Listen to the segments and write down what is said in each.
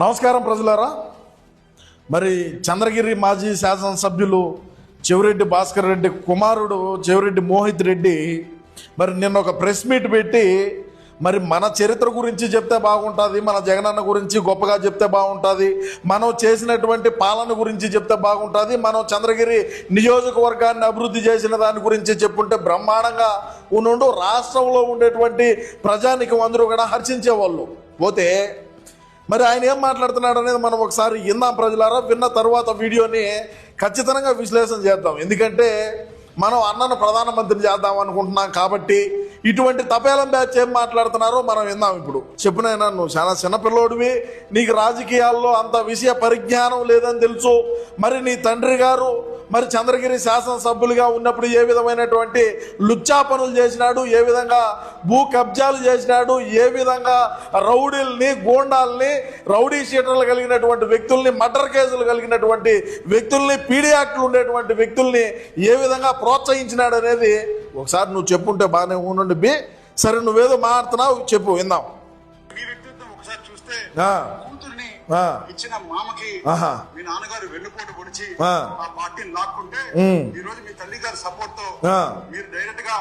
నమస్కారం ప్రజలారా. మరి చంద్రగిరి మాజీ శాసనసభ్యులు చెవిరెడ్డి భాస్కర్ రెడ్డి కుమారుడు చెవిరెడ్డి మోహిత్ రెడ్డి మరి నిన్న ఒక ప్రెస్ మీట్ పెట్టి మరి మన చరిత్ర గురించి చెప్తే బాగుంటుంది, మన జగనన్న గురించి గొప్పగా చెప్తే బాగుంటుంది, మనం చేసినటువంటి పాలన గురించి చెప్తే బాగుంటుంది, మనం చంద్రగిరి నియోజకవర్గాన్ని అభివృద్ధి చేసిన దాని గురించి చెప్పుంటే బ్రహ్మాండంగా ఉండు రాష్ట్రంలో ఉండేటువంటి ప్రజానికం అందరూ కూడా హర్షించేవాళ్ళు. పోతే మరి ఆయన ఏం మాట్లాడుతున్నాడు అనేది మనం ఒకసారి విందాం ప్రజలారా. విన్న తర్వాత వీడియోని ఖచ్చితంగా విశ్లేషణ చేద్దాం. ఎందుకంటే మనం అన్నను ప్రధానమంత్రి చేద్దాం అనుకుంటున్నాం కాబట్టి ఇటువంటి తపేలం బ్యాచ్ ఏం మాట్లాడుతున్నారో మనం విందాం. ఇప్పుడు చెప్పునైనా నువ్వు చాలా చిన్నపిల్లోడివి, నీకు రాజకీయాల్లో అంత విషయ పరిజ్ఞానం లేదని తెలుసు. మరి నీ తండ్రి గారు మరి చంద్రగిరి శాసనసభ్యులుగా ఉన్నప్పుడు ఏ విధమైనటువంటి లుచ్చా పనులు చేసినాడు, ఏ విధంగా భూ కబ్జాలు చేసినాడు, ఏ విధంగా రౌడీల్ని గోండాల్ని రౌడీ షీటర్లు కలిగినటువంటి వ్యక్తుల్ని మర్డర్ కేసులు కలిగినటువంటి వ్యక్తుల్ని పీడీ యాక్ట్లు ఉండేటువంటి వ్యక్తుల్ని ఏ విధంగా ప్రోత్సహించినాడు అనేది ఒకసారి నువ్వు చెప్పుంటే బాగానే ఉండండి బి. సరే నువ్వేదో మాట్లాడుతున్నావు చెప్పు విందాం. మీ వ్యక్తిత్వం ఒకసారి చూస్తే కూతుర్ని ఇచ్చిన మామకి మీ నాన్నగారు వెన్నుపోటు పొడిచి ఆ పార్టీని లాక్కుంటే ఈ రోజు మీ తల్లి గారి సపోర్ట్ తో మీరు డైరెక్ట్ గా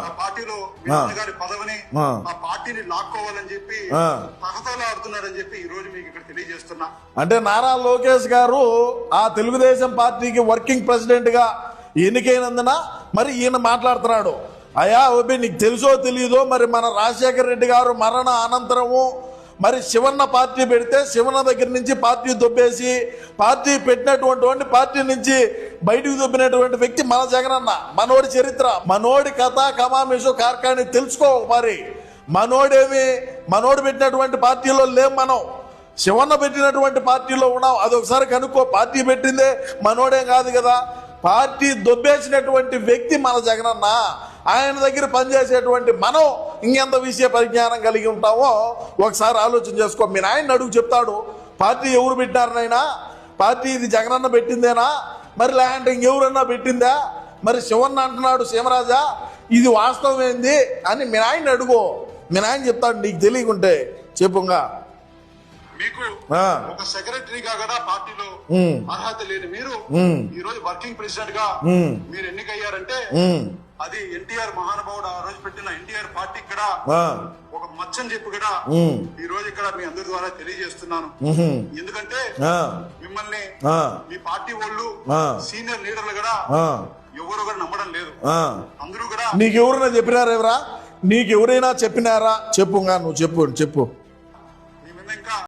ఆ పార్టీలో మీ నాన్నగారి పదవిని ఆ పార్టీని లాక్కోవాలని చెప్పి తహతలు ఆడుతున్నారని చెప్పి ఈ రోజు మీకు ఇక్కడ తెలియజేస్తున్నా. అంటే నారా లోకేష్ గారు ఆ తెలుగుదేశం పార్టీకి వర్కింగ్ ప్రెసిడెంట్ గా ఎన్నికైనందున మరి ఈయన మాట్లాడుతున్నాడు. అయ్యా ఓబి నీకు తెలుసో తెలియదో మరి మన రాజశేఖర రెడ్డి గారు మరణ అనంతరము మరి శివన్న పార్టీ పెడితే శివన్న దగ్గర నుంచి పార్టీ దొబ్బేసి పార్టీ పెట్టినటువంటి పార్టీ నుంచి బయటకు దొబ్బినటువంటి వ్యక్తి మన జగనన్న. మనోడి చరిత్ర, మనోడి కథ కమామేషో కార్కాని తెలుసుకో. మరి మనోడు పెట్టినటువంటి పార్టీలో లేం, మనం శివన్న పెట్టినటువంటి పార్టీలో ఉన్నాం. అదొకసారి కనుక్కో. పార్టీ పెట్టిందే మనోడే కాదు కదా, పార్టీ దొబ్బేసినటువంటి వ్యక్తి మన జగనన్న. ఆయన దగ్గర పనిచేసేటువంటి మనం ఇంకెంత విషయ పరిజ్ఞానం కలిగి ఉంటామో ఒకసారి ఆలోచన చేసుకో. మీ నాయన అడుగు చెప్తాడు పార్టీ ఎవరు పెట్టినారనైనా, పార్టీ ఇది జగనన్న పెట్టిందేనా మరి లేదంటే ఇంకెవరన్నా పెట్టిందా, మరి శివన్న అంటున్నాడు సీమరాజా ఇది వాస్తవం ఏంది అని మీ నాయన అడుగు. మీ నాయన చెప్తాడు నీకు తెలియకుంటే చెప్పుగా. మీకు ఒక సెక్రటరీగా కూడా పార్టీలో అర్హత లేని మీరు ఈ రోజు వర్కింగ్ ప్రెసిడెంట్ గా మీరు ఎన్నికయ్యారంటే అది ఎన్టీఆర్ మహానుభావుడు ఆ రోజు పెట్టిన ఎన్టీఆర్ పార్టీ కూడా ఒక మచ్చని చెప్పి కూడా ఈ రోజు ఇక్కడ మీ అందరి ద్వారా తెలియజేస్తున్నాను. ఎందుకంటే మిమ్మల్ని మీ పార్టీ వాళ్ళు సీనియర్ లీడర్లు కూడా ఎవరు కూడా నమ్మడం లేదు. అందరూ కూడా నీకెవరైనా చెప్పినారా? ఎవరా నీకెవరైనా చెప్పినారా? చెప్పుగా నువ్వు చెప్పు. మీ మీద ఇంకా